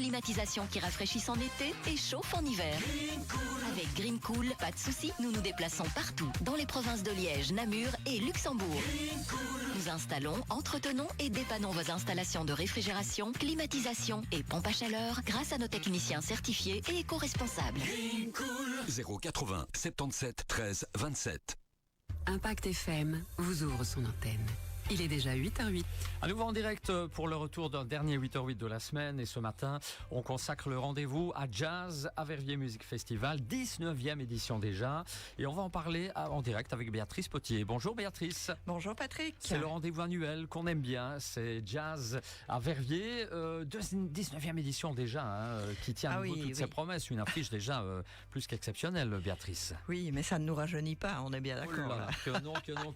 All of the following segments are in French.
climatisation qui rafraîchissent en été et chauffent en hiver. Avec Green Cool, pas de soucis, nous nous déplaçons partout, dans les provinces de Liège, Namur et Luxembourg. Nous installons, entretenons et dépannons vos installations de réfrigération, climatisation et pompe à chaleur grâce à nos techniciens certifiés et éco-responsables. 080 77 13 27. Impact FM vous ouvre son antenne. Il est déjà 8h08. À nouveau en direct pour le retour d'un dernier 8h08 de la semaine. Et ce matin, on consacre le rendez-vous à Jazz à Verviers Music Festival, 19e édition déjà. Et on va en parler en direct avec Béatrice Potier. Bonjour Béatrice. Bonjour Patrick. C'est le rendez-vous annuel qu'on aime bien. C'est Jazz à Verviers, 19e édition déjà, qui tient toutes ses promesses. Une affiche déjà plus qu'exceptionnelle, Béatrice. Oui, mais ça ne nous rajeunit pas, on est bien d'accord. Oh là là, que non.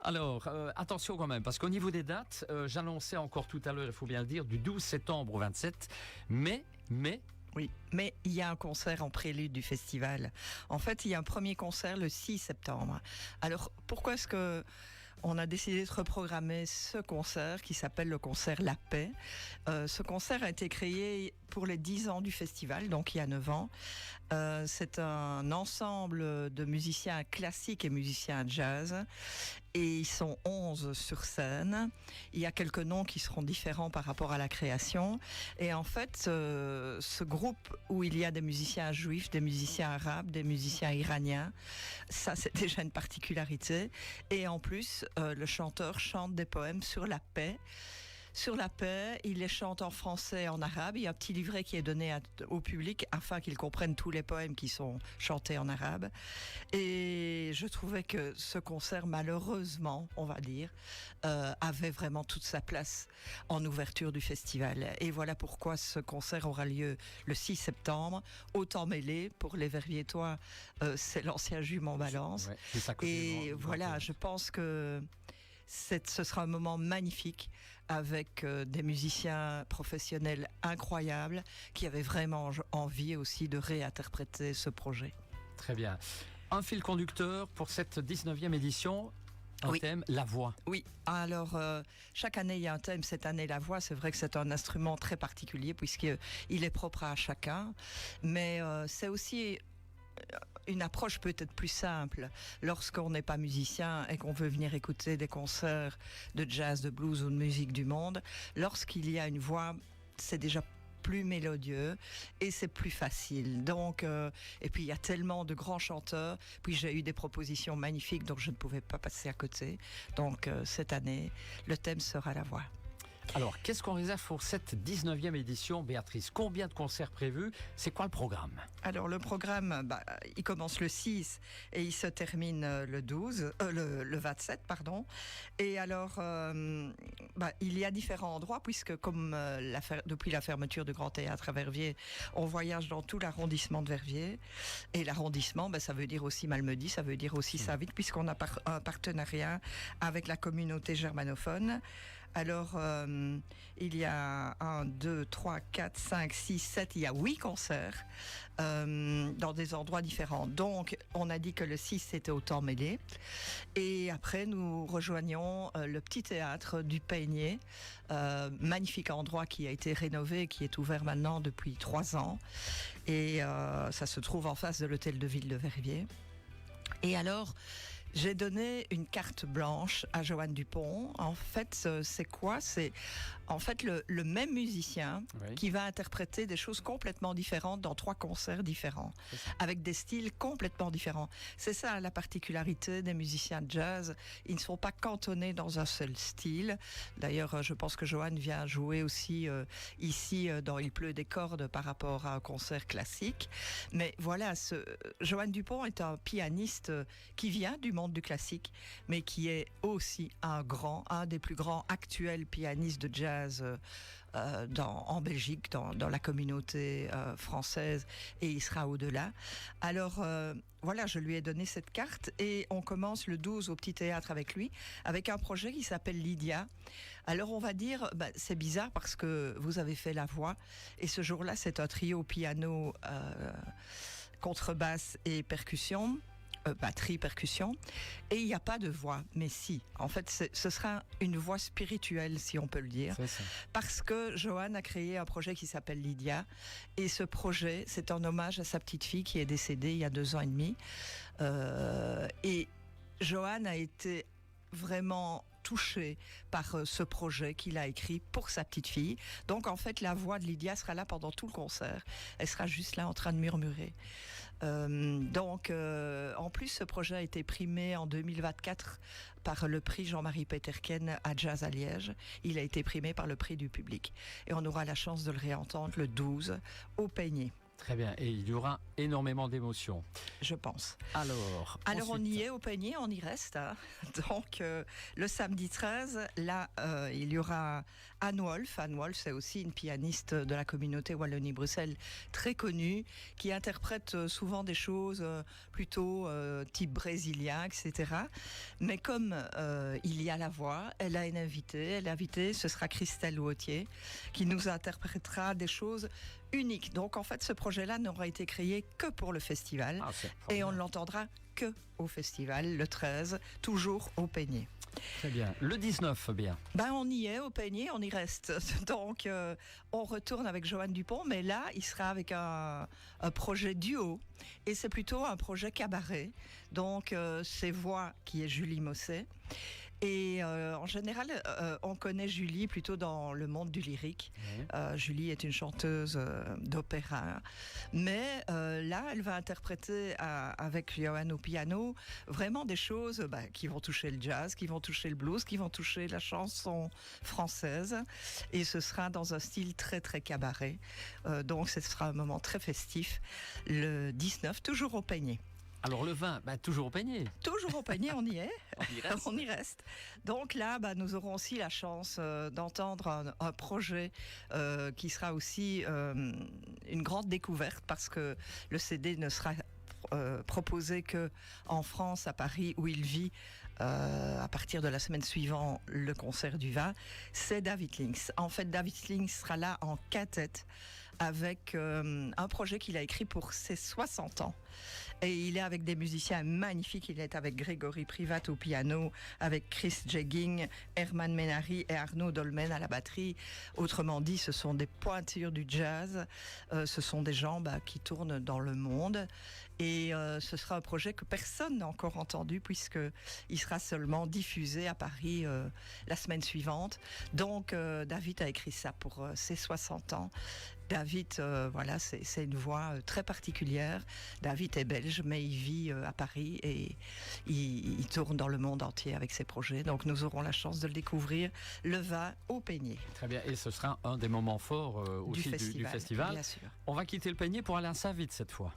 Alors, attention quand même, parce qu'au niveau des dates, j'annonçais encore tout à l'heure, il faut bien le dire, du 12 septembre au 27, mais... Oui, mais il y a un concert en prélude du festival. En fait, il y a un premier concert le 6 septembre. Alors, pourquoi est-ce que on a décidé de reprogrammer ce concert qui s'appelle le concert La Paix? Ce concert a été créé pour les 10 ans du festival, donc il y a 9 ans. C'est un ensemble de musiciens classiques et musiciens jazz. Et ils sont 11 sur scène. Il y a quelques noms qui seront différents par rapport à la création. Et en fait, ce groupe où il y a des musiciens juifs, des musiciens arabes, des musiciens iraniens, ça c'est déjà une particularité. Et en plus, le chanteur chante des poèmes sur la paix. Sur la paix, il les chante en français et en arabe. Il y a un petit livret qui est donné au public afin qu'ils comprennent tous les poèmes qui sont chantés en arabe. Et je trouvais que ce concert, malheureusement, on va dire, avait vraiment toute sa place en ouverture du festival. Et voilà pourquoi ce concert aura lieu le 6 septembre, au temps mêlé. Pour les Verviétois, c'est l'ancien jument Balance. Ouais, c'est ça que et voilà, je pense que ce sera un moment magnifique avec des musiciens professionnels incroyables qui avaient vraiment envie aussi de réinterpréter ce projet. Très bien. Un fil conducteur pour cette 19e édition. Oui. Thème, la voix. Oui, alors chaque année il y a un thème. Cette année la voix, c'est vrai que c'est un instrument très particulier puisqu'il est propre à chacun, mais c'est aussi une approche peut-être plus simple lorsqu'on n'est pas musicien et qu'on veut venir écouter des concerts de jazz, de blues ou de musique du monde. Lorsqu'il y a une voix, c'est déjà plus mélodieux et c'est plus facile. Donc, et puis il y a tellement de grands chanteurs. Puis j'ai eu des propositions magnifiques dont je ne pouvais pas passer à côté. Donc cette année, le thème sera la voix. Alors, qu'est-ce qu'on réserve pour cette 19e édition, Béatrice? Combien de concerts prévus? C'est quoi le programme? Alors, le programme, il commence le 6 et il se termine le 27, pardon. Et alors, il y a différents endroits puisque comme depuis la fermeture du Grand Théâtre à Verviers, on voyage dans tout l'arrondissement de Verviers. Et l'arrondissement, ça veut dire aussi Malmedy, ça veut dire aussi Saint-Vite puisqu'on a un partenariat avec la communauté germanophone. Alors, il y a 1, 2, 3, 4, 5, 6, 7, il y a 8 concerts dans des endroits différents. Donc, on a dit que le 6, c'était au temps mêlé. Et après, nous rejoignons le petit théâtre du Peigné, magnifique endroit qui a été rénové, qui est ouvert maintenant depuis 3 ans. Et ça se trouve en face de l'hôtel de ville de Verviers. Et alors, j'ai donné une carte blanche à Joanne Dupont. En fait, c'est quoi? C'est en fait le même musicien qui va interpréter des choses complètement différentes dans 3 concerts différents, avec des styles complètement différents. C'est ça la particularité des musiciens de jazz. Ils ne sont pas cantonnés dans un seul style. D'ailleurs, je pense que Joanne vient jouer aussi ici dans Il pleut des cordes par rapport à un concert classique. Mais voilà, Joanne Dupont est un pianiste qui vient du monde du classique, mais qui est aussi un des plus grands actuels pianistes de jazz en Belgique, dans la communauté française, et il sera au-delà. Alors voilà, je lui ai donné cette carte et on commence le 12 au Petit Théâtre avec lui, avec un projet qui s'appelle Lydia. Alors on va dire, c'est bizarre parce que vous avez fait la voix, et ce jour-là c'est un trio piano, contrebasse et percussion. batterie, percussion, et il n'y a pas de voix, mais si. En fait, ce sera une voix spirituelle, si on peut le dire, C'est ça. parce que Johan a créé un projet qui s'appelle Lydia, et ce projet, c'est un hommage à sa petite fille qui est décédée il y a 2 ans et demi, et Johan a été vraiment touché par ce projet qu'il a écrit pour sa petite fille. Donc en fait, la voix de Lydia sera là pendant tout le concert. Elle sera juste là en train de murmurer. En plus, ce projet a été primé en 2024 par le prix Jean-Marie Peterken à Jazz à Liège. Il a été primé par le prix du public. Et on aura la chance de le réentendre le 12 au Peigné, Très bien. Et il y aura énormément d'émotions. je pense. Alors Alors on ensuite, y est au Peigné, on y reste. Hein. Donc le samedi 13, là, il y aura Anne Wolf. Anne Wolf, c'est aussi une pianiste de la communauté Wallonie-Bruxelles très connue, qui interprète souvent des choses plutôt type brésilien, etc. Mais comme il y a la voix, elle a une invitée. Elle est invitée, ce sera Christelle Wautier, qui nous interprétera des choses uniques. Donc en fait, ce projet-là n'aura été créé que pour le festival. c'est Et on ne formidable. l'entendra que au festival, le 13, toujours au Peigné. Très bien. Le 19, bien. Ben, on y est au Peigné, on y reste. Donc, on retourne avec Johan Dupont, mais là, il sera avec un projet duo. Et c'est plutôt un projet cabaret. Donc, c'est voix qui est Julie Mosset. Et en général, on connaît Julie plutôt dans le monde du lyrique. Julie est une chanteuse d'opéra. Mais là, elle va interpréter avec Johan au piano vraiment des choses qui vont toucher le jazz, qui vont toucher le blues, qui vont toucher la chanson française. Et ce sera dans un style très, très cabaret. Donc, ce sera un moment très festif. Le 19, toujours au Peigné. Alors le 20, toujours au Peigné. Toujours au Peigné, on y est. y reste. On y reste. Donc là, nous aurons aussi la chance d'entendre un projet qui sera aussi une grande découverte, parce que le CD ne sera proposé que en France, à Paris, où il vit. À partir de la semaine suivante, le concert du 20, c'est David Links. En fait, David Links sera là en quintette avec un projet qu'il a écrit pour ses 60 ans. Et il est avec des musiciens magnifiques. Il est avec Grégory Privat au piano, avec Chris Jegging, Herman Menari et Arnaud Dolmen à la batterie. Autrement dit, ce sont des pointures du jazz. Ce sont des gens qui tournent dans le monde. Et ce sera un projet que personne n'a encore entendu, puisqu'il sera seulement diffusé à Paris la semaine suivante. Donc, David a écrit ça pour ses 60 ans. David, c'est une voix très particulière. David est belge, mais il vit à Paris et il tourne dans le monde entier avec ses projets. Donc nous aurons la chance de le découvrir le 20 au Peigné. Très bien. Et ce sera un des moments forts aussi du festival. Bien sûr. On va quitter le Peigné pour aller à Saint-Vite cette fois.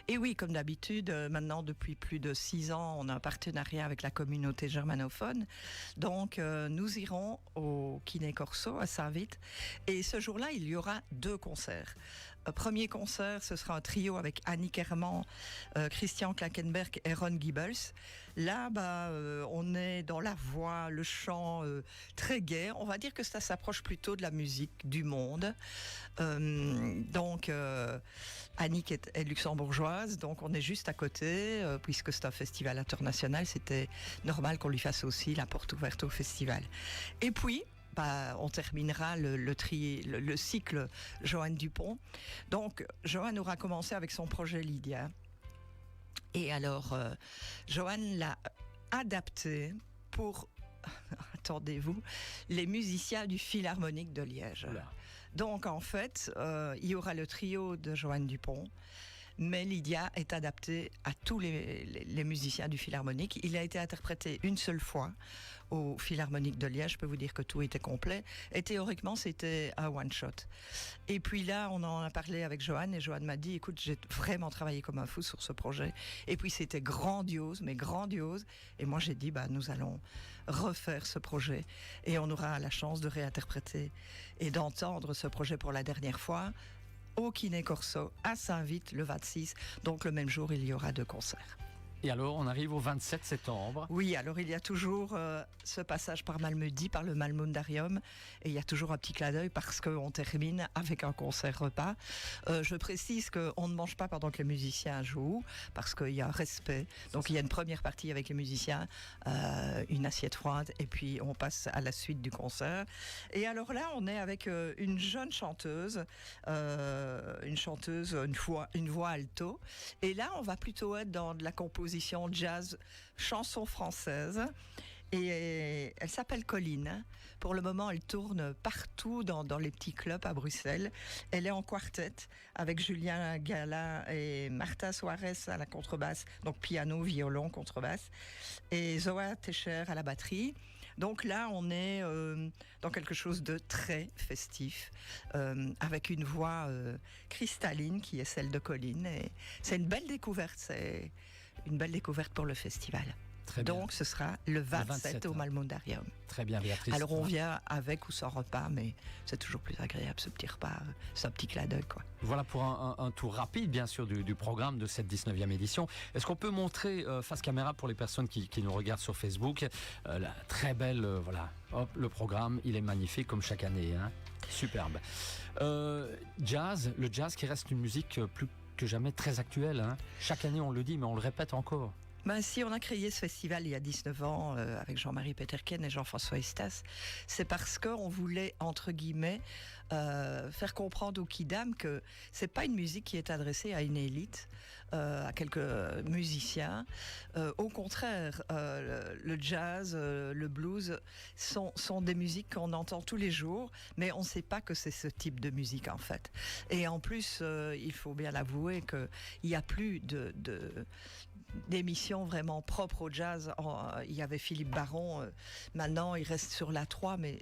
Et oui, comme d'habitude, maintenant depuis plus de 6 ans, on a un partenariat avec la communauté germanophone. Donc nous irons au Kiné Corso à Saint-Vite. Et ce jour-là, il y aura 2 concerts. Premier concert, ce sera un trio avec Annick Herman, Christian Klackenberg et Ron Gibbels. Là, on est dans la voix, le chant très gai. On va dire que ça s'approche plutôt de la musique du monde. Annick est luxembourgeoise, donc on est juste à côté, puisque c'est un festival international. C'était normal qu'on lui fasse aussi la porte ouverte au festival. Et puis, on terminera le cycle Johan Dupont. Donc, Johan aura commencé avec son projet Lydia. Et alors, Johan l'a adapté pour, attendez-vous, les musiciens du Philharmonique de Liège. Oula. Donc, en fait, il y aura le trio de Johan Dupont. Mais Lydia est adaptée à tous les musiciens du Philharmonique. Il a été interprété une seule fois au Philharmonique de Liège. Je peux vous dire que tout était complet. Et théoriquement, c'était un one-shot. Et puis là, on en a parlé avec Johan. Et Johan m'a dit, écoute, j'ai vraiment travaillé comme un fou sur ce projet. Et puis c'était grandiose, mais grandiose. Et moi, j'ai dit, nous allons refaire ce projet. Et on aura la chance de réinterpréter et d'entendre ce projet pour la dernière fois au Kiné Corso à Saint-Vite le 26. Donc le même jour, il y aura 2 concerts. Et alors, on arrive au 27 septembre. Oui, alors il y a toujours ce passage par Malmedy, par le Malmundarium, et il y a toujours un petit clin d'œil parce qu'on termine avec un concert repas. Je précise qu'on ne mange pas pendant que les musiciens jouent, parce qu'il y a un respect. Donc il y a une première partie avec les musiciens, une assiette froide, et puis on passe à la suite du concert. Et alors là, on est avec une jeune chanteuse, une voix alto. Et là, on va plutôt être dans de la composition jazz, chanson française. Et elle s'appelle Colline. Pour le moment, elle tourne partout dans les petits clubs à Bruxelles. Elle est en quartet avec Julien Galin et Martha Suarez à la contrebasse, donc piano, violon, contrebasse, et Zoa Techer à la batterie. Donc là, on est dans quelque chose de très festif, avec une voix cristalline qui est celle de Colline. Et c'est une belle découverte, c'est une belle découverte pour le festival. Très bien. Donc ce sera le 27 au Malmundarium. Très bien, Béatrice. Alors on vient avec ou sans repas, mais c'est toujours plus agréable ce petit repas, ce petit clin d'œil, quoi. Voilà pour un tour rapide, bien sûr, du programme de cette 19e édition. Est-ce qu'on peut montrer face caméra pour les personnes qui nous regardent sur Facebook la très belle, voilà, hop, le programme, il est magnifique comme chaque année, hein. Superbe. Jazz, le jazz qui reste une musique plus que jamais très actuelle, hein. Chaque année on le dit, mais on le répète encore. Ben, si on a créé ce festival il y a 19 ans avec Jean-Marie Peterken et Jean-François Estas, c'est parce qu'on voulait, entre guillemets, faire comprendre aux kidam que c'est pas une musique qui est adressée à une élite, à quelques musiciens. Au contraire, le jazz, le blues sont des musiques qu'on entend tous les jours, mais on ne sait pas que c'est ce type de musique en fait. Et en plus, il faut bien l'avouer qu'il n'y a plus d'émissions vraiment propres au jazz. Il y avait Philippe Baron, maintenant il reste sur la 3, mais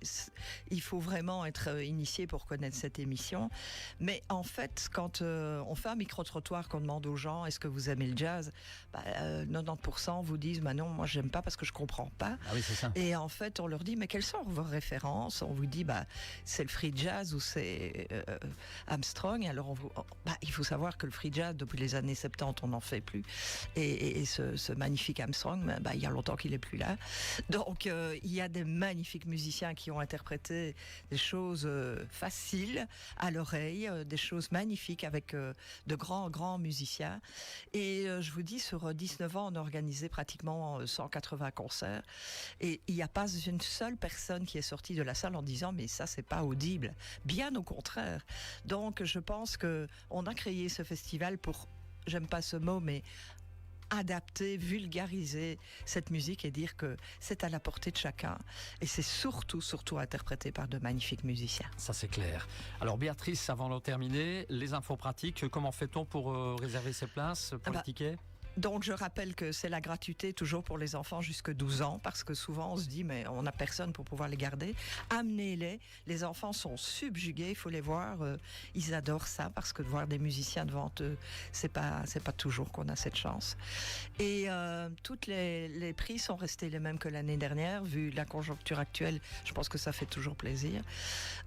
il faut vraiment être initié pour connaître cette émission. Mais en fait, quand on fait un micro-trottoir, qu'on demande aux gens est-ce que vous aimez le jazz, 90% vous disent non, moi j'aime pas parce que je comprends pas. Ah oui, c'est ça. Et en fait, on leur dit mais quelles sont vos références? On vous dit c'est le free jazz ou c'est Armstrong. Alors il faut savoir que le free jazz depuis les années 70 on n'en fait plus. Et ce magnifique Armstrong, il y a longtemps qu'il n'est plus là. Donc il y a des magnifiques musiciens qui ont interprété des choses faciles à l'oreille, des choses magnifiques avec de grands musiciens. Et je vous dis, sur 19 ans, on a organisé pratiquement 180 concerts. Et il n'y a pas une seule personne qui est sortie de la salle en disant mais ça c'est pas audible. Bien au contraire. Donc je pense qu'on a créé ce festival pour, j'aime pas ce mot, mais adapter, vulgariser cette musique et dire que c'est à la portée de chacun. Et c'est surtout interprété par de magnifiques musiciens. Ça, c'est clair. Alors, Béatrice, avant de terminer, les infos pratiques, comment fait-on pour réserver ses places, pour les tickets ? Donc je rappelle que c'est la gratuité toujours pour les enfants jusque 12 ans parce que souvent on se dit mais on n'a personne pour pouvoir les garder. Amenez-les, les enfants sont subjugués, il faut les voir, ils adorent ça parce que de voir des musiciens devant eux, c'est pas toujours qu'on a cette chance. Et toutes les prix sont restés les mêmes que l'année dernière, vu la conjoncture actuelle, je pense que ça fait toujours plaisir.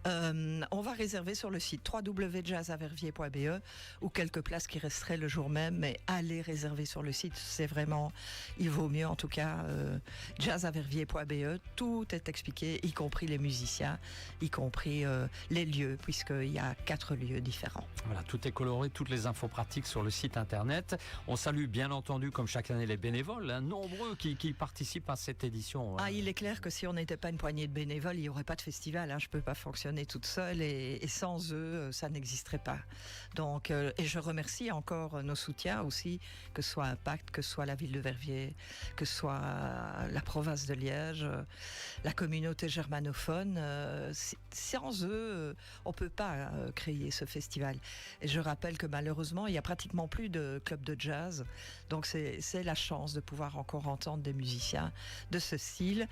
On va réserver sur le site www.jazzaverviers.be ou quelques places qui resteraient le jour même, mais allez réserver sur le site, c'est vraiment, il vaut mieux en tout cas, jazzaverviers.be, tout est expliqué, y compris les musiciens, y compris les lieux, puisqu'il y a 4 lieux différents. Voilà, tout est coloré, toutes les infos pratiques sur le site internet. On salue bien entendu, comme chaque année, les bénévoles, nombreux qui participent à cette édition. Il est clair que si on n'était pas une poignée de bénévoles, il n'y aurait pas de festival, je ne peux pas fonctionner toute seule et sans eux, ça n'existerait pas. Donc, et je remercie encore nos soutiens aussi, que ce soit Impact, que ce soit la ville de Verviers, que ce soit la province de Liège, la communauté germanophone. Sans eux, on ne peut pas créer ce festival. Et je rappelle que malheureusement, il n'y a pratiquement plus de club de jazz. Donc c'est la chance de pouvoir encore entendre des musiciens de ce style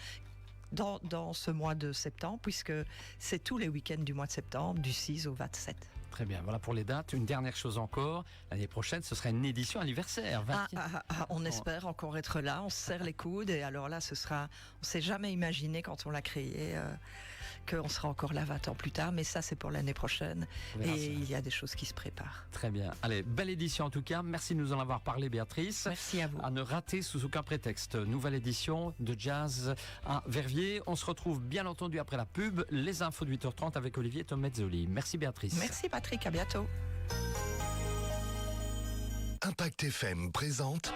dans ce mois de septembre, puisque c'est tous les week-ends du mois de septembre, du 6 au 27. Très bien, voilà pour les dates. Une dernière chose encore, l'année prochaine, ce sera une édition anniversaire. On espère encore être là, on se serre les coudes et alors là, on s'est jamais imaginé quand on l'a créé qu'on sera encore là 20 ans plus tard, mais ça c'est pour l'année prochaine et il y a des choses qui se préparent. Très bien, allez, belle édition en tout cas, merci de nous en avoir parlé Béatrice. Merci à vous. À ne rater sous aucun prétexte, nouvelle édition de Jazz à Verviers. On se retrouve bien entendu après la pub, les infos de 8h30 avec Olivier Tomezzoli. Merci Béatrice. Merci Patrick, à bientôt. Impact FM présente